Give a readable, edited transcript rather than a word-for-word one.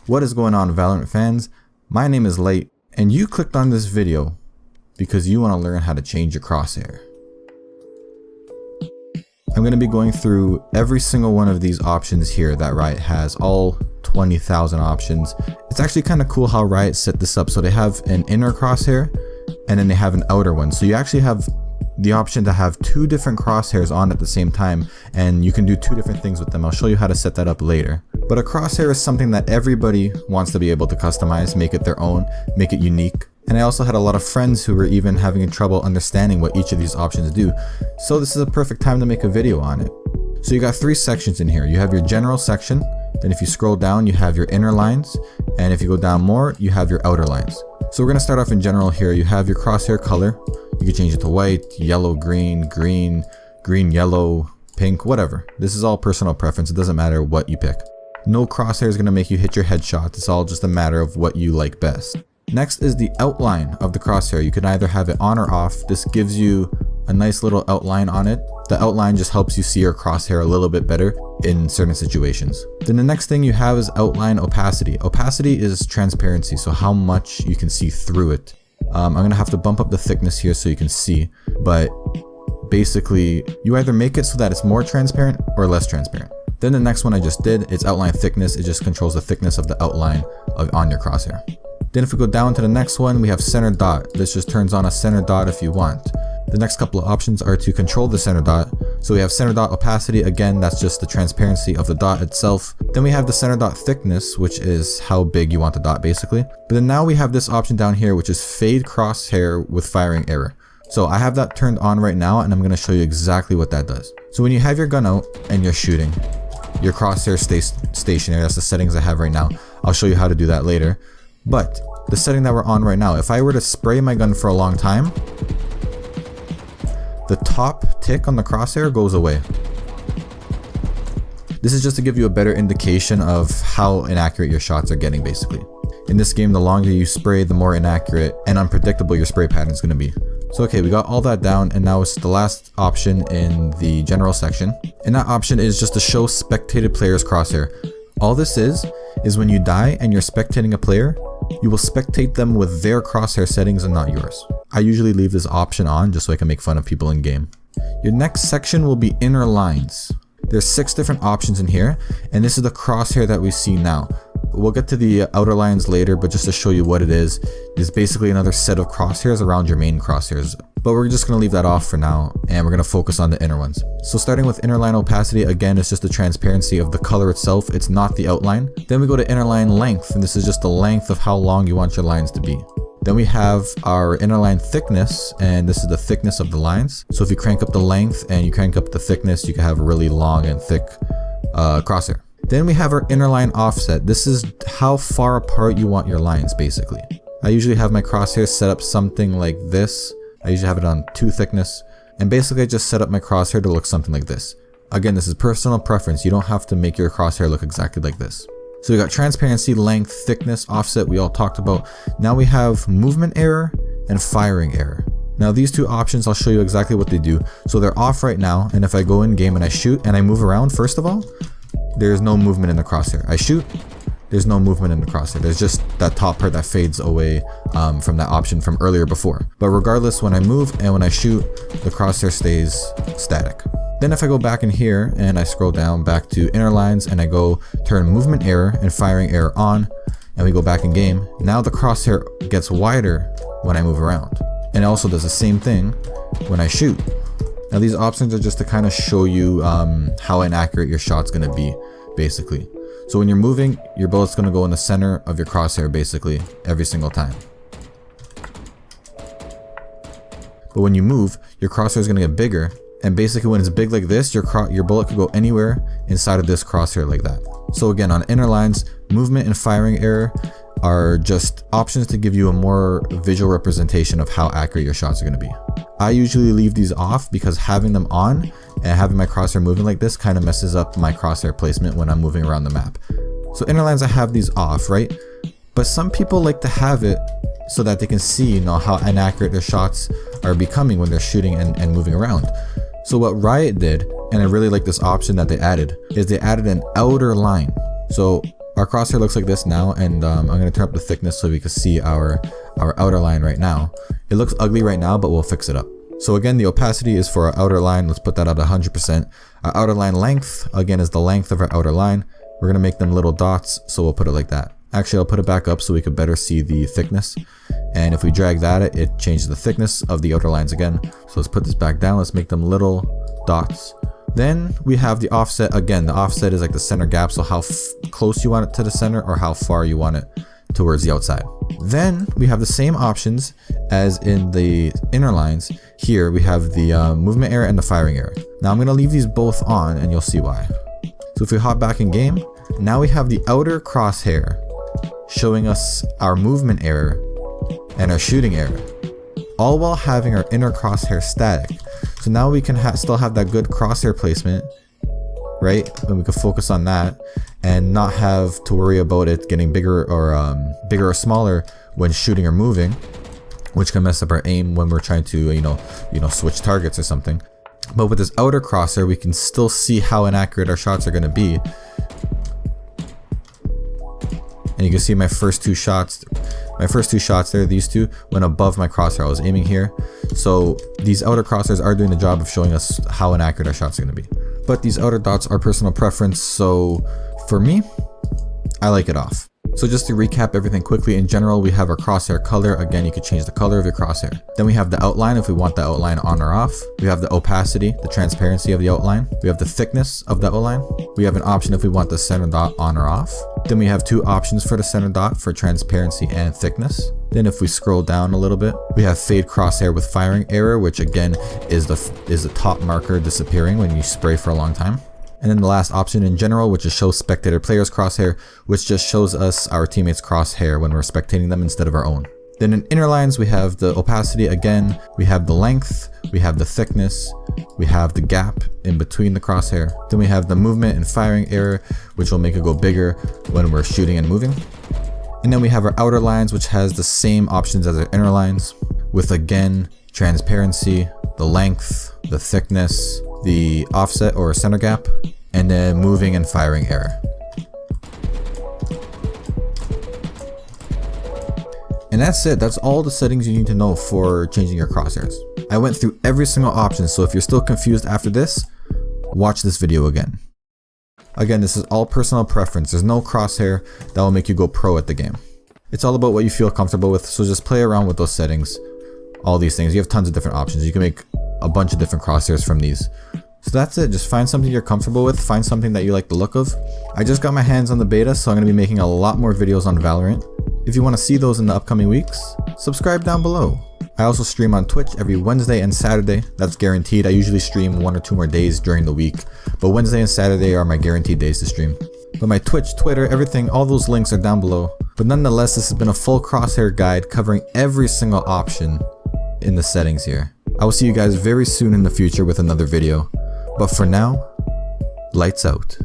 What is going on, Valorant fans? My name is Late, and you clicked on this video because you want to learn how to change your crosshair. I'm going to be going through every single one of these options here that Riot has, all 20,000 options. It's actually kind of cool how Riot set this up. So they have an inner crosshair and then they have an outer one. So you actually have the option to have two different crosshairs on at the same time, and you can do two different things with them. I'll show you how to set that up later. But a crosshair is something that everybody wants to be able to customize, make it their own, make it unique. And I also had a lot of friends who were even having trouble understanding what each of these options do. So this is a perfect time to make a video on it. So you got three sections in here. You have your general section, then if you scroll down, you have your inner lines, and if you go down more, you have your outer lines. So we're gonna start off in general here. You have your crosshair color. You can change it to white, yellow, green, green, yellow, pink, whatever. This is all personal preference. It doesn't matter what you pick. No crosshair is gonna make you hit your headshot. It's all just a matter of what you like best. Next is the outline of the crosshair. You can either have it on or off. This gives you a nice little outline on it. The outline just helps you see your crosshair a little bit better in certain situations. Then the next thing you have is outline opacity. Opacity is transparency, so how much you can see through it. I'm gonna have to bump up the thickness here so you can see, but basically you either make it so that it's more transparent or less transparent. Then the next one I just did, it's outline thickness. It just controls the thickness of the outline on your crosshair. Then if we go down to the next one, we have center dot. This just turns on a center dot if you want. The next couple of options are to control the center dot. So we have center dot opacity. Again, that's just the transparency of the dot itself. Then we have the center dot thickness, which is how big you want the dot basically. But then now we have this option down here, which is fade crosshair with firing error. So I have that turned on right now, and I'm going to show you exactly what that does. So when you have your gun out and you're shooting, your crosshair stays stationary. That's the settings I have right now. I'll show you how to do that later. But the setting that we're on right now, if I were to spray my gun for a long time, the top tick on the crosshair goes away. This is just to give you a better indication of how inaccurate your shots are getting basically. In this game, the longer you spray, the more inaccurate and unpredictable your spray pattern is going to be. So okay, we got all that down, and now it's the last option in the general section. And that option is just to show spectated players crosshair. All this is when you die and you're spectating a player, you will spectate them with their crosshair settings and not yours. I usually leave this option on just so I can make fun of people in game. Your next section will be inner lines. There's 6 different options in here, and this is the crosshair that we see now. We'll get to the outer lines later, but just to show you what it is basically another set of crosshairs around your main crosshairs. But we're just going to leave that off for now, and we're going to focus on the inner ones. So starting with inner line opacity, again, it's just the transparency of the color itself. It's not the outline. Then we go to inner line length, and this is just the length of how long you want your lines to be. Then we have our inner line thickness, and this is the thickness of the lines. So if you crank up the length and you crank up the thickness, you can have a really long and thick crosshair. Then we have our inner line offset. This is how far apart you want your lines basically. I usually have my crosshairs set up something like this. I usually have it on 2 thickness, and basically I just set up my crosshair to look something like this. Again, this is personal preference. You don't have to make your crosshair look exactly like this. So we got transparency, length, thickness, offset, we all talked about. Now we have movement error and firing error. Now these 2 options, I'll show you exactly what they do. So they're off right now, and if I go in game and I shoot and I move around, first of all, there's no movement in the crosshair. I shoot, there's no movement in the crosshair. There's just that top part that fades away from that option from earlier before. But regardless, when I move and when I shoot, the crosshair stays static. Then if I go back in here and I scroll down back to inner lines and I go turn movement error and firing error on, and we go back in game, now the crosshair gets wider when I move around. And it also does the same thing when I shoot. Now these options are just to kind of show you how inaccurate your shot's going to be basically. So when you're moving, your bullet's going to go in the center of your crosshair basically every single time. But when you move, your crosshair is going to get bigger, and basically when it's big like this, your bullet could go anywhere inside of this crosshair like that. So again, on inner lines, movement and firing error are just options to give you a more visual representation of how accurate your shots are going to be. I usually leave these off because having them on and having my crosshair moving like this kind of messes up my crosshair placement when I'm moving around the map. So inner lines, I have these off, right? But some people like to have it so that they can see, how inaccurate their shots are becoming when they're shooting and moving around. So what Riot did, and I really like this option that they added, is they added an outer line. So Our crosshair looks like this now, and I'm going to turn up the thickness so we can see our outer line right now. It looks ugly right now, but we'll fix it up. So again, the opacity is for our outer line. Let's put that at 100%. Our outer line length, again, is the length of our outer line. We're going to make them little dots, so we'll put it like that. Actually, I'll put it back up so we could better see the thickness. And if we drag that, it changes the thickness of the outer lines again. So let's put this back down. Let's make them little dots. Then we have the offset. Again, the offset is like the center gap, so how close you want it to the center or how far you want it towards the outside. Then we have the same options as in the inner lines. Here we have the movement error and the firing error. Now I'm going to leave these both on and you'll see why. So if we hop back in game, now we have the outer crosshair showing us our movement error and our shooting error, all while having our inner crosshair static. So now we can still have that good crosshair placement, right? And we can focus on that and not have to worry about it getting bigger or smaller when shooting or moving, which can mess up our aim when we're trying to, you know, switch targets or something. But with this outer crosshair, we can still see how inaccurate our shots are going to be. And you can see my first two shots there, these two went above my crosshair. I was aiming here. So these outer crosshairs are doing the job of showing us how inaccurate our shots are going to be. But these outer dots are personal preference. So for me, I like it off. So just to recap everything quickly, in general, we have our crosshair color. Again, you could change the color of your crosshair. Then we have the outline if we want the outline on or off. We have the opacity, the transparency of the outline. We have the thickness of the outline. We have an option if we want the center dot on or off. Then we have two options for the center dot for transparency and thickness. Then if we scroll down a little bit, we have fade crosshair with firing error, which again is the top marker disappearing when you spray for a long time. And then the last option in general, which is show spectator players crosshair, which just shows us our teammates crosshair when we're spectating them instead of our own. Then in inner lines, we have the opacity again, we have the length, we have the thickness, we have the gap in between the crosshair. Then we have the movement and firing error, which will make it go bigger when we're shooting and moving. And then we have our outer lines, which has the same options as our inner lines, with again, transparency, the length, the thickness, the offset or center gap, and then moving and firing error. And that's it. That's all the settings you need to know for changing your crosshairs. I went through every single option, so if you're still confused after this, watch this video again. Again, this is all personal preference. There's no crosshair that will make you go pro at the game. It's all about what you feel comfortable with, so just play around with those settings. All these things, you have tons of different options. You can make a bunch of different crosshairs from these. So that's it. Just find something you're comfortable with. Find something that you like the look of. I just got my hands on the beta, so I'm going to be making a lot more videos on Valorant. If you want to see those in the upcoming weeks, subscribe down below. I also stream on Twitch every Wednesday and Saturday. That's guaranteed. I usually stream 1 or 2 more days during the week, but Wednesday and Saturday are my guaranteed days to stream. But my Twitch, Twitter, everything, all those links are down below. But nonetheless, this has been a full crosshair guide covering every single option in the settings here. I will see you guys very soon in the future with another video. But for now, lights out.